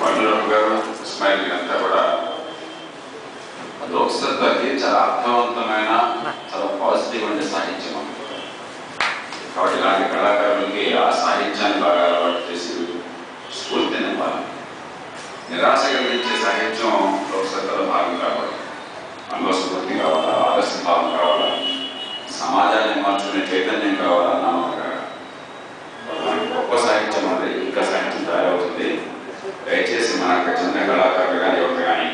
బండ్లరావు గారు, ఇస్మాయిల్ అంతా కూడా లోక్సత్తాకి చాలా అర్థవంతమైన, చాలా పాజిటివ్ ఉండే సాహిత్యం. కాబట్టి ఇలాంటి కళాకారులకి ఆ సాహిత్యాన్ని బాగా అలవాటు చేసి స్ఫూర్తినివ్వాలి. నిరాశ కలిగించే సాహిత్యం లోక్సత్తాలో భాగం కావాలి, మనలో స్ఫూర్తి కావాలా, ఆదర్శ భావం కావాలా, సమాజాన్ని మార్చుకునే చైతన్యం కావాలన్నా గొప్ప సాహిత్యం ఉంది. ఇంకా సాహిత్యం తయారవుతుంది. దయచేసి మనకు చిన్న కళాకారులు కానీ యువత కానీ